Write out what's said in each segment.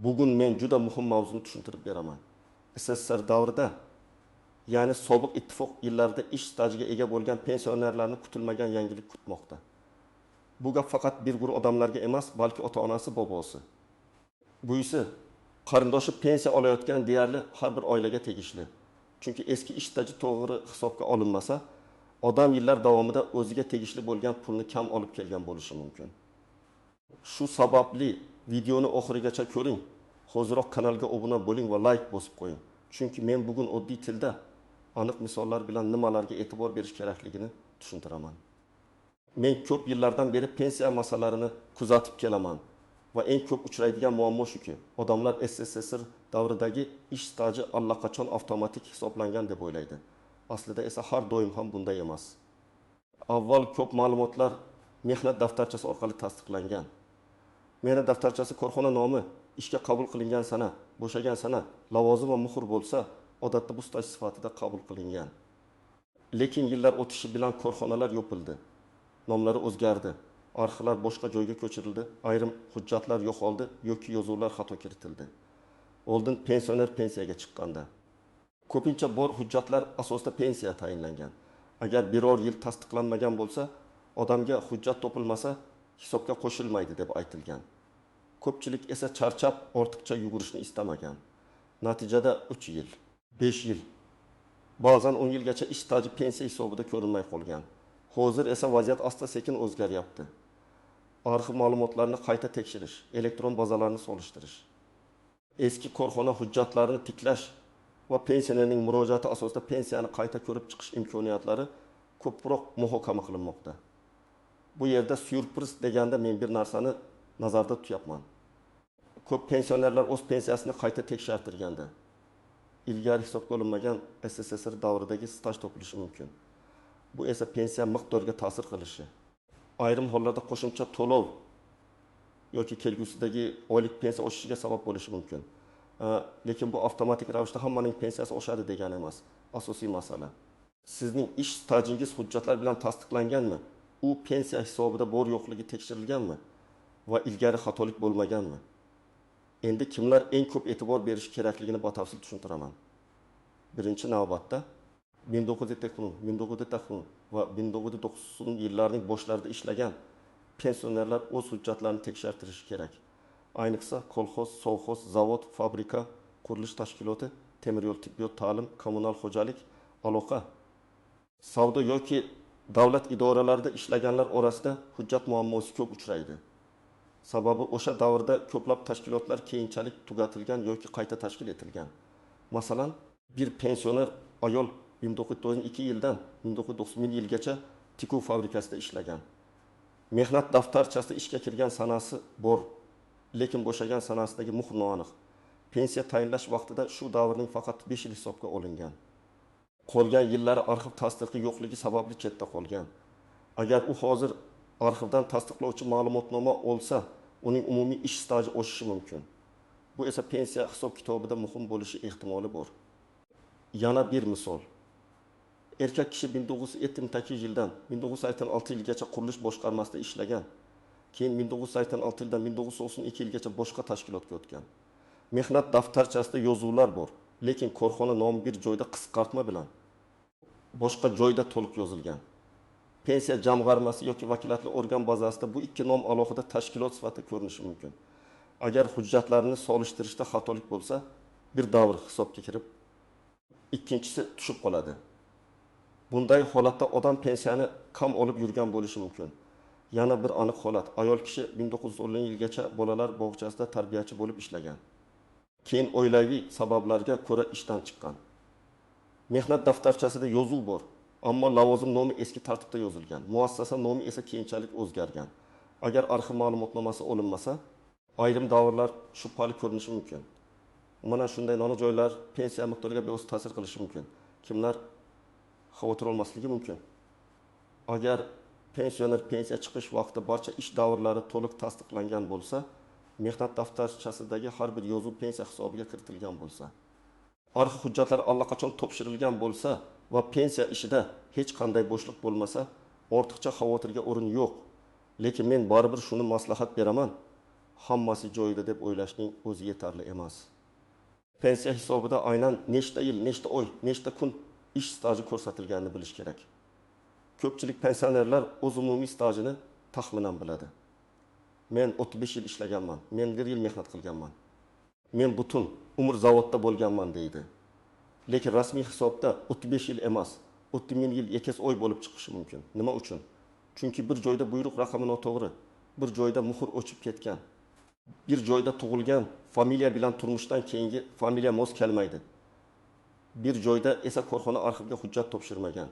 Bugun men juda muhim mavzuni tushuntirib beraman. SSSR davrida, ya'ni sobiq ittifoq yillarida ish stajiga ega bo'lgan pensionerlarni kutilmagan yangilik kutmoqda. Bu gap faqat bir guruh odamlarga emas, balki ota-onasi, bobosi. Bu ise qarindoshi pensiya olayotgan deyarli har bir oilaga tegishli. Chunki eski ish staji to'g'ri hisobga olinmasa, odam yillar davomida o'ziga tegishli bo'lgan pulni kam olib kelgan bo'lishi mumkin. Shu sababli videoni oxirigacha ko'ring. Hoziroq kanalga obuna bo'ling va like bosib qo'ying. Chunki men bugun oddiy tilda aniq misollar bilan nimalarga e'tibor berish kerakligini tushuntiraman. Men ko'p yillardan beri pensiya masalalarini kuzatib kelaman va eng ko'p uchraydigan muammo shuki, odamlar SSSR davridagi ish staji allaqachon avtomatik hisoblangan deb o'ylaydi. Aslida esa har doim ham bunday emas. Avval ko'p ma'lumotlar mehnat daftarchasi orqali tasdiqlangan. Mehnat daftarchasi korxona nomi, ishga qabul qilingan sana, bo'shagan sana, lavozim va muhr bo'lsa, odatda bu staj sifatida qabul qilingan. Lekin yillar o'tishi bilan korxonalar yopildi. Nomlari o'zgardi. Arxivlar boshqa joyga ko'chirildi, ayrim hujjatlar yo'qoldi yoki yozuvlar xato kiritildi. Oldin pensioner pensiyaga chiqqanda ko'pincha bor hujjatlar asosida pensiya tayinlangan. Agar biror yil tasdiqlanmagan bo'lsa, odamga hujjat topilmasa, hisobga qo'shilmaydi deb aytilgan. Ko'pchilik esa charchab ortiqcha yugurishni istamagan. Natijada 3 yil, 5 yil, ba'zan 10 yilgacha ish staji pensiya hisobida ko'rinmay qolgan. Hozir esa vaziyat asta-sekin o'zgaryapti. Arxiv ma'lumotlarini qayta tekshirish, elektron bazalarni solishtirish, eski korxona hujjatlarini tiklash va pensionerning murojaati asosida pensiyani qayta ko'rib chiqish imkoniyatlari ko'proq muhokama qilinmoqda. Bu yerda syurpriz deganda men bir narsani nazarda tutyapman. Ko'p pensionerlar o'z pensiyasini qayta tekshirtirganda ilgari hisobga olinmagan SSSR davridagi staj topilishi mumkin. Bu esa pensiya miqdoriga ta'sir qilishi, ayrim hollarda qo'shimcha to'lov yoki kelgusidagi oylik pensiya oshishiga sabab bo'lishi mumkin. Lekin bu avtomatik ravishda hammaning pensiyasi oshadi degani emas. Asosiy masala, sizning ish stajingiz hujjatlar bilan tasdiqlanganmi? U pensiya hisobida bor yo'qligi tekshirilganmi va ilgari xatolik bo'lmaganmi? Endi kimlar eng ko'p e'tibor berish kerakligini batafsil tushuntiraman. Birinchi navbatda 1990 va 1990 yillarning boshlarida ishlagan pensionerlar o'z hujjatlarini tekshirtirishi kerak. Ayniqsa kolxoz, sovxoz, zavod, fabrika, qurilish tashkiloti, temir yo'l, tibbiyot, ta'lim, kommunal xo'jalik, aloqa, savdo yoki davlat idoralarida ishlaganlar orasida hujjat muammosi ko'p uchraydi. Sababi o'sha davrda ko'plab tashkilotlar keyinchalik tugatilgan yoki qayta tashkil etilgan. Masalan, bir pensioner ayol 1992 yildan 1990 yilgacha tikuv fabrikasida ishlagan. Mehnat daftarchasida ishga kirgan sanasi bor, lekin bo'shagan sanasidagi muhr noaniq. Pensiya tayinlash vaqtida shu davrning faqat 5 yil hisobga olingan. Qolgan yillari arxiv tasdiqi yo'qligi sababli chetda qolgan. Agar u hozir arxivdan tasdiqlovchi ma'lumotnoma olsa, uning umumiy ish staji oshishi mumkin. Bu esa pensiya hisob-kitobida muhim bo'lishi ehtimoli bor. Yana bir misol. Erkak kishi 1978 yildan 1986 yilgacha qurilish boshqarmasida ishlagan. Keyin 1986 yildan 1992 yilgacha boshqa tashkilotga o'tgan. Mehnat daftarchasida yozuvlar bor, lekin korxona nomi bir joyda qisqartma bilan, boshqa joyda to'liq yozilgan. Pensiya jamg'armasi yoki vakolatli organ bazasida bu ikki nom alohida tashkilot sifatida ko'rinishi mumkin. Agar hujjatlarni solishtirishda xatolik bo'lsa, bir davr hisobga kirib, ikkinchisi tushib qoladi. Bunday holatda odam pensiyani kam olib yurgan bo'lishi mumkin. Yana bir aniq holat, ayol kishi 1910 yilgacha bolalar bog'chasida tarbiyachi bo'lib ishlagan. Keyin oilaviy sabablarga ko'ra ishdan chiqqan. Mehnat daftarchasida yozuv bor, ammo lavozim nomi eski tartibda yozilgan. Muassasa nomi esa keyinchalik o'zgargan. Agar arxiv ma'lumotnomasi olinmasa, ayrim davrlar shubhali ko'rinishi mumkin. Mana shunday nojo'ylar pensiya miqdoriga beo'z ta'sir qilishi mumkin. Kimlar xavotir olmasligi mumkin. Agar pensioner pensiya chiqish vaqti barcha ish davrlari to'liq tasdiqlangan bo'lsa, mehnat daftarchasidagi har bir yozuv pensiya hisobiga kiritilgan bo'lsa, arxiv hujjatlar allaqachon topshirilgan bo'lsa va pensiya ishida hech qanday bo'shliq bo'lmasa, ortiqcha xavotirga o'rin yo'q. Lekin men baribir shuni maslahat beraman. hammasi joyida deb o'ylashning o'zi yetarli emas. Pensiya hisobida aynan nechta yil, nechta oy, nechta kun ish staji ko'rsatilganini bilish kerak. Ko'pchilik pensionerlar o'z umumiy stajini taxminan biladi. Men 35 yil ishlaganman, men 1 yil mehnat qilganman. Men butun umr zavodda bo'lganman deydi. Lekin rasmiy hisobda 35 yil emas, 30 yil yakkas oy bo'lib chiqishi mumkin. Nima uchun? Chunki bir joyda buyruq raqami noto'g'ri, bir joyda muhr o'chib ketgan, bir joyda tug'ilgan familiya bilan turmushdan keyingi familiya mos kelmaydi. Bir joyda esa korxona arxivga hujjat topshirmagan.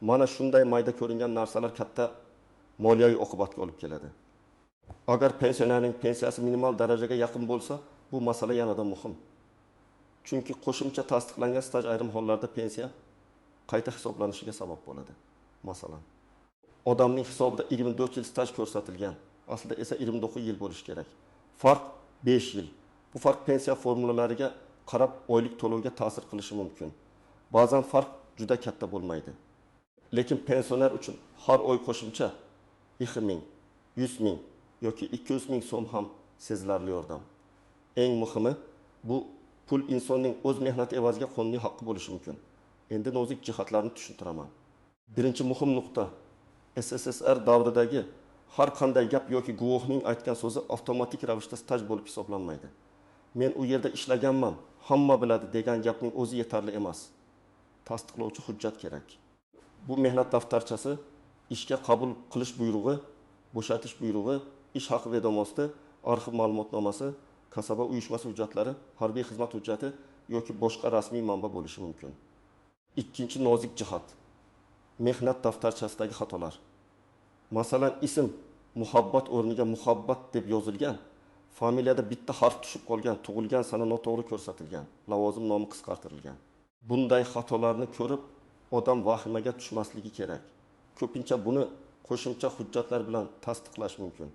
Mana shunday mayda ko'ringan narsalar katta moliyaviy oqibatga olib keladi. Agar pensionerning pensiyasi minimal darajaga yaqin bo'lsa, bu masala yanada muhim. Chunki qo'shimcha tasdiqlangan staj ayrim hollarda pensiya qayta hisoblanishiga sabab bo'ladi. Masalan, odamning hisobida 24 yil staj ko'rsatilgan, aslida esa 29 yil bo'lishi kerak. Farq 5 yil. Bu farq pensiya formulalariga qarab oylik to'lovga ta'sir qilishi mumkin. Ba'zan farq juda katta bo'lmaydi. Lekin pensioner uchun har oy qo'shimcha 2 ming, 100 ming yoki 200 ming so'm ham sezilarli yordam. Eng muhimi, bu pul insonning o'z mehnati evaziga qonuniy haqqi bo'lishi mumkin. Endi nozik jihatlarni tushuntiraman. Birinchi muhim nuqta: SSSR davridagi har qanday gap yoki guvohning aytgan so'zi avtomatik ravishda staj bo'lib hisoblanmaydi. Men u yerda ishlaganman, hamma biladi degan gapning o'zi yetarli emas. Tasdiqlovchi hujjat kerak. Bu mehnat daftarchasi, ishga qabul qilish buyrug'i, bo'shatish buyrug'i, ish haqi vedomosti, arxiv ma'lumotnomasi, kasaba uyushmasi hujjatlari, harbiy xizmat hujjati yoki boshqa rasmiy manba bo'lishi mumkin. Ikkinchi nozik jihat: mehnat daftarchasidagi xatolar. Masalan, ism muhabbat o'rniga muhabbat deb yozilgan, familiyada bitta harf tushib qolgan, tug'ilgan sana noto'g'ri ko'rsatilgan, lavozim nomi qisqartirilgan. Bunday xatolarni ko'rib, odam vahimaga tushmasligi kerak. Ko'pincha buni qo'shimcha hujjatlar bilan tasdiqlash mumkin.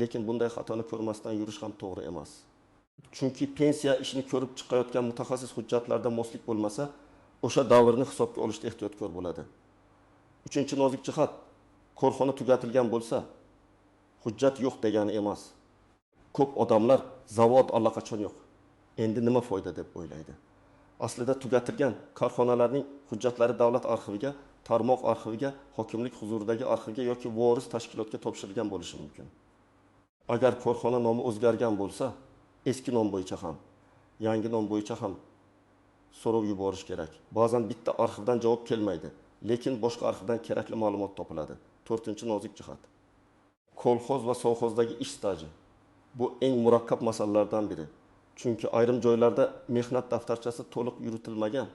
Lekin bunday xatoni ko'rmasdan yurish ham to'g'ri emas. Chunki pensiya ishini ko'rib chiqayotgan mutaxassis hujjatlarda moslik bo'lmasa, o'sha davrni hisobga olishda ehtiyotkor bo'ladi. Uchinchi nozik jihat: korxona tugatilgan bo'lsa, hujjat yo'q degani emas. Ko'p odamlar zavod allaqachon yo'q, endi nima foyda deb o'ylaydi. Aslida tugatilgan korxonalarning hujjatlari davlat arxiviga, tarmoq arxiviga, hokimlik huzuridagi arxivga yoki voris tashkilotga topshirilgan bo'lishi mumkin. Agar korxona nomi o'zgargan bo'lsa, eski nom bo'yicha ham, yangi nom bo'yicha ham so'rov yuborish kerak. Ba'zan bitta arxivdan javob kelmaydi, lekin boshqa arxivdan kerakli ma'lumot topiladi. To'rtinchi nozik jihat: kolxoz va sovxozdagi ish staji. Bu eng murakkab masalalardan biri. Chunki ayrim joylarda mehnat daftarchasi to'liq yuritilmagan,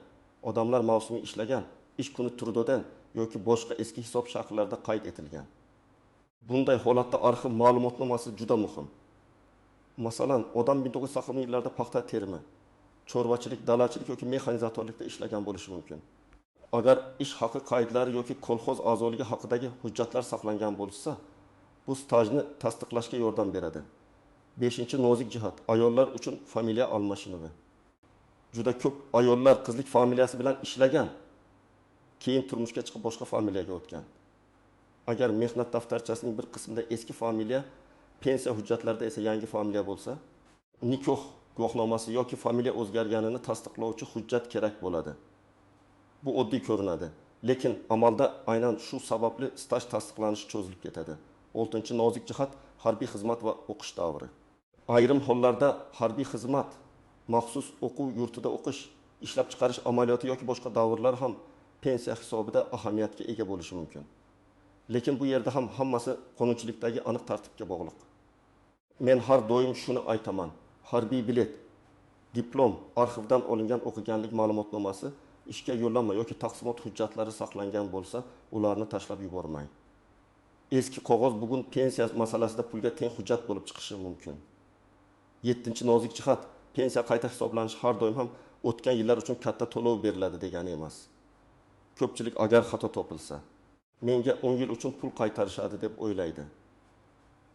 odamlar mavsumiy ishlagan, ish kuni turdodan yoki boshqa eski hisob shakllarida qayd etilgan. Bunday holatda arxiv ma'lumotnomasi juda muhim. Masalan, odam 1960 yillarda paxta terimi, chorvachilik, dalachilik yoki mexanizatorlikda ishlagan bo'lishi mumkin. Agar ish haqi qaydlari yoki kolxoz a'zoligi haqidagi hujjatlar saqlangan bo'lsa, bu stajni tasdiqlashga yordam beradi. 5-nozik jihat: ayollar uchun familiya almashinuvi. Juda ko'p ayollar qizlik familiyasi bilan ishlagan, keyin turmushga chiqib boshqa familiyaga o'tgan. Agar mehnat daftarchasining bir qismida eski familiya, pensiya hujjatlarida esa yangi familiya bo'lsa, nikoh guvohnomasi yoki familiya o'zgarganini tasdiqlovchi hujjat kerak bo'ladi. Bu oddiy ko'rinadi, lekin amalda aynan shu sababli staj tasdiqlanishi cho'zilib ketadi. 6-nozik jihat: harbiy xizmat va o'qish davri. Ayrim hollarda harbiy xizmat, maxsus o'quv yurtida o'qish, ishlab chiqarish amaliyoti yoki boshqa davrlar ham pensiya hisobida ahamiyatga ega bo'lishi mumkin. Lekin bu yerda ham hammasi qonunchilikdagi aniq tartibga bog'liq. Men har doim shuni aytaman: harbiy bilet, diplom, arxivdan olingan o'qiganlik ma'lumotnomasi, ishga yo'llanma yoki taqsimot hujjatlari saqlangan bo'lsa, ularni tashlab yubormang. Eski qog'oz bugun pensiya masalasida pulga teng hujjat bo'lib chiqishi mumkin. 7-nozik jihat: pensiya qayta hisoblanishi har doim ham o'tgan yillar uchun katta to'lov beriladi degani emas. Ko'pchilik agar xato topilsa, menga 10 yil uchun pul qaytarishadi deb o'ylaydi.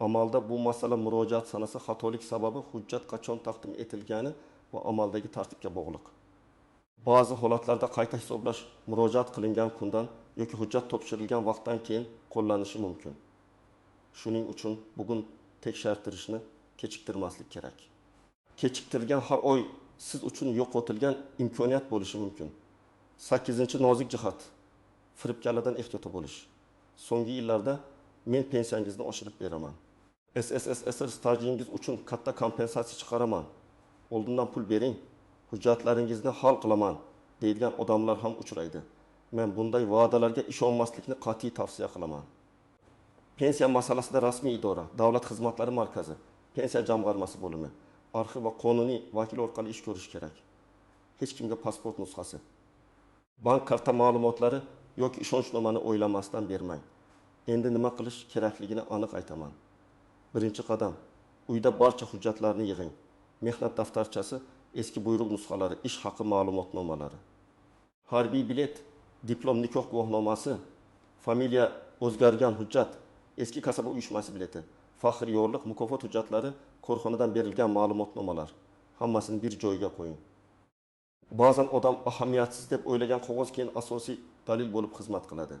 Amalda bu masala murojaat sanasi xatolik sababi hujjat qachon taqdim etilgani va amaldagi tartibga bog'liq. Ba'zi holatlarda qayta hisoblash murojaat qilingan kundan yoki hujjat topshirilgan vaqtdan keyin qo'llanishi mumkin. Shuning uchun bugun tekshirtirishni kechiktirmaslik kerak. Kechiktirgan har oy siz uchun yo'qotilgan imkoniyat bo'lishi mumkin. 8-nozik jihat firibgarlardan ehtiyot bo'lish. So'nggi yillarda men pensiyangizni oshirib beraman. SSSR stajingiz uchun katta kompensatsiya chiqaraman. Oldindan pul bering, hujjatlaringizni hal qilaman deydigan odamlar ham uchraydi. Men bunday va'dalarga ishonmaslikni qat'iy tavsiya qilaman. Pensiya masalasida rasmiy idora, Davlat xizmatlari markazi, pensiya jamg'armasi bo'limi, arxiv va qonuniy vakil orqali ish ko'rish kerak. Hech kimga pasport nusxasi, bank karta ma'lumotlari yoki ishonchnomani o'ylamasdan bermang. Endi nima qilish kerakligini aniq aytaman. Birinchi qadam, uyda barcha hujjatlarni yig'ing. Mehnat daftarchasi, eski buyruq nusxalari, ish haqi ma'lumotnomalari. Harbiy bilet, diplom, nikoh guvohnomasi, familiya o'zgargan hujjat, eski kasaba uyushmasi bileti, faxriy yorliq, mukofot hujjatlari, korxonadan berilgan ma'lumotnomalar. Hammasini bir joyga qo'ying. Ba'zan odam ahamiyatsiz deb o'ylagan qog'oz keyin asosiy dalil bo'lib xizmat qiladi.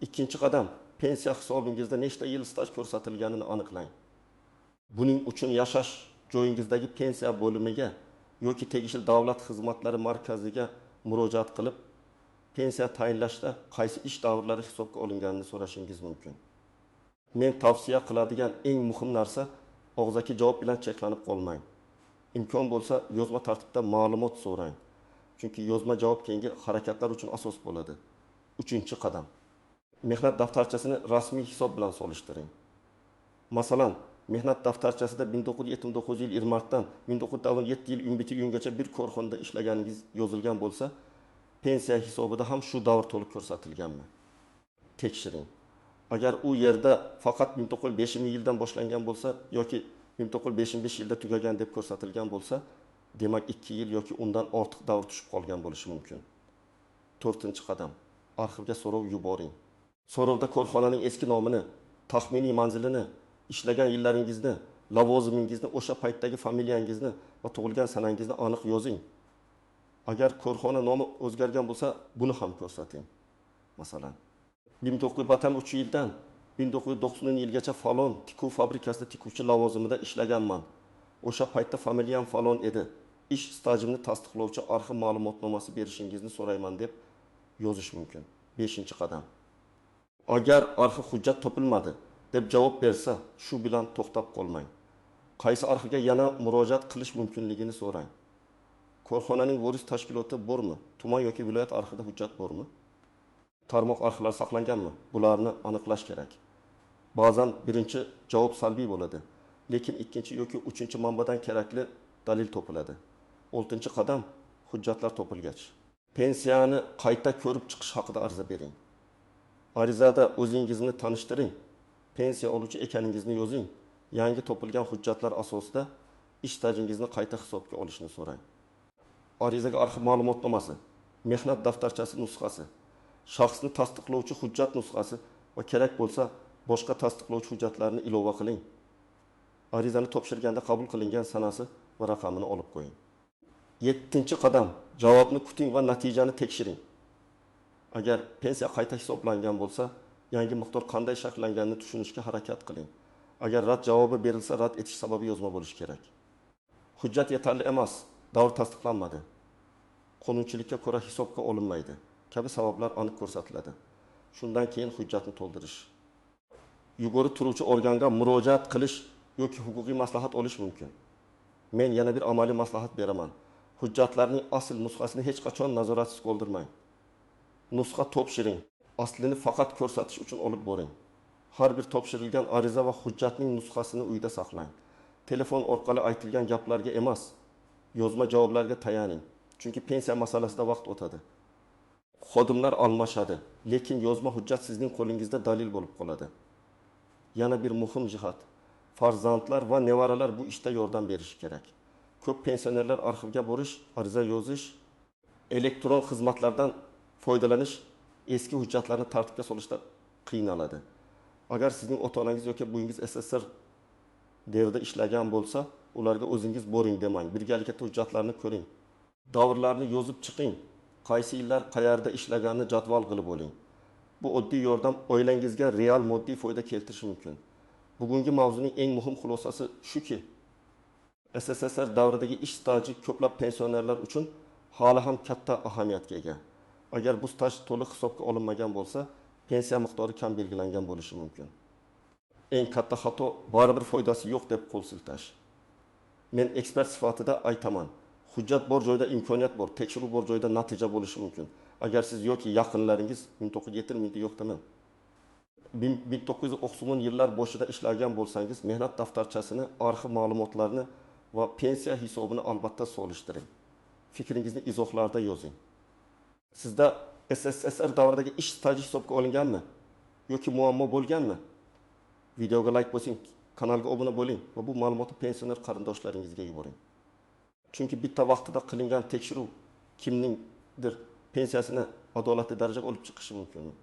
Ikkinchi qadam, pensiya hisobingizda nechta yil staj ko'rsatilganini aniqlang. Buning uchun yashash joyingizdagi pensiya bo'limiga yoki tegishli davlat xizmatlari markaziga murojaat qilib, pensiya tayinlashda qaysi ish davrlari hisobga olinganini so'rashingiz mumkin. Men tavsiya qiladigan eng muhim narsa og'zaki javob bilan cheklanib qolmang. Imkon bo'lsa yozma tartibda ma'lumot so'rang. Chunki yozma javob keyingi harakatlar uchun asos bo'ladi. Uchinchi qadam. Mehnat daftarchasini rasmiy hisob bilan solishtiring. Masalan, mehnat daftarchasida 1979 yil 20 martdan 1997 yil 11 iyungacha bir korxonada ishlaganingiz yozilgan bo'lsa, pensiya hisobida ham shu davr to'liq ko'rsatilganmi? Tekshiring. Agar u yerda faqat 1905 yildan boshlangan bo'lsa yoki 1905 yilda tugagan deb ko'rsatilgan bo'lsa, demak 2 yil yoki undan ortiq davr tushib qolgan bo'lishi mumkin. 4-qadam. Arxivga so'rov yuboring. So'rovda korxonaning eski nomini, taxminiy manzilini, ishlagan yillaringizni, lavozimingizni, o'sha paytdagi familiyangizni va tug'ilgan sanangizni aniq yozing. Agar korxona nomi o'zgargan bo'lsa, buni ham ko'rsating. Masalan, 1903 yildan 1990 yilgacha falon tikuv fabrikasida tikuvchi lavozimida ishlaganman. O'sha paytda familiyam falon edi. Ish stajimni tasdiqlovchi arxiv ma'lumotnomasi berishingizni so'rayman deb yozish mumkin. 5-qadam. Agar arxiv hujjat topilmadi deb javob bersa, shu bilan to'xtab qolmang. Qaysi arxivga yana murojaat qilish mumkinligini so'rang. Korxonaning voris tashkiloti bormi? Tuman yoki viloyat arxivida hujjat bormi? Tarmoq arxivlar saqlanganmi? Bularni aniqlash kerak. Ba'zan birinchi javob salbiy bo'ladi, lekin ikkinchi yoki uchinchi manbadan kerakli dalil topiladi. 6-qadam, hujjatlar topilgach, pensiyani qayta ko'rib chiqish haqida ariza bering. Arizada o'zingizni tanishtiring, pensiya oluvchi ekaningizni yozing. Yangi topilgan hujjatlar asosida ish stajingizni qayta hisobga olishni so'rang. Arizaga arxiv ma'lumotnomasi, mehnat daftarchasi nusxasi, shaxsni tasdiqlovchi hujjat nusxasi va kerak bo'lsa boshqa tasdiqlovchi hujjatlarni ilova qiling. Arizani topshirganda qabul qilingan sanasi va raqamini olib qo'ying. 7-qadam, javobni kuting va natijani tekshiring. Agar pensiya qayta hisoblangan bo'lsa, yangi miqdor qanday shakllanganini tushunishga harakat qiling. Agar rad javobi berilsa, rad etish sababi yozma bo'lishi kerak. Hujjat yetarli emas, davr tasdiqlanmadi, qonunchilikka ko'ra hisobga olinmaydi kabi sabablar aniq ko'rsatiladi. Shundan keyin hujjatni to'ldirish. Yugurib turuvchi organga murojaat qilish yoki huquqiy maslahat olish mumkin. Men yana bir amaliy maslahat beraman. Hujjatlarning asl nusxasini hech qachon nazoratsiz qoldirmang. Nusxa topshiring. Aslini faqat ko'rsatish uchun olib boring. Har bir topshirilgan ariza va hujjatning nusxasini uyda saqlang. Telefon orqali aytilgan gaplarga emas, yozma javoblarga tayaning. Chunki pensiya masalasida vaqt o'tadi. Xodimlar almashadi, lekin yozma hujjat sizning qo'lingizda dalil bo'lib qoladi. Yana bir muhim jihat, farzandlar va nevaralar bu ishda yordam berishi kerak. Ko'p pensionerlar arxivga borish, ariza yozish, elektron xizmatlardan foydalanish, eski hujjatlarni tartibga solishda qiynaladi. Agar sizning ota-onangiz yoki buyingiz SSR devrida ishlagan bo'lsa, ularga o'zingiz boring demang. Birgalikda hujjatlarni ko'ring. Davrlarni yozib chiqing. Qaysi yillar qayerda ishlaganini jadval qilib oling. Bu oddiy yordam oilangizga real moddiy foyda keltirishi mumkin. Bugungi mavzuning eng muhim xulosasi shuki, SSSR davridagi ish staji ko'plab pensionerlar uchun hali ham katta ahamiyatga ega. Agar bu staj to'liq hisobga olinmagan bo'lsa, pensiya miqdori kam belgilangan bo'lishi mumkin. Eng katta xato baribir foydasi yo'q deb qo'l siltash. Men ekspert sifatida aytaman. Hujjat bor joyda imkoniyat bor, tekshiruv bor joyda natija bo'lishi mumkin. Agar siz yoki yaqinlaringiz 1970 yo'q demang. 1990 yillar boshida ishlagan bo'lsangiz, mehnat daftarchasini, arxiv ma'lumotlarini va pensiya hisobini albatta solishtiring. Fikringizni izohlarda yozing. Sizda SSSR davridagi ish staji hisobga olinganmi? Yoki muammo bo'lganmi? Videoga like bosing, kanalga obuna bo'ling va bu ma'lumotni pensioner qarindoshlaringizga yuboring. Chunki bitta vaqtida qilingan tekshiruv kimningdir pensiyasini adolatli darajaga olib chiqishi mumkin.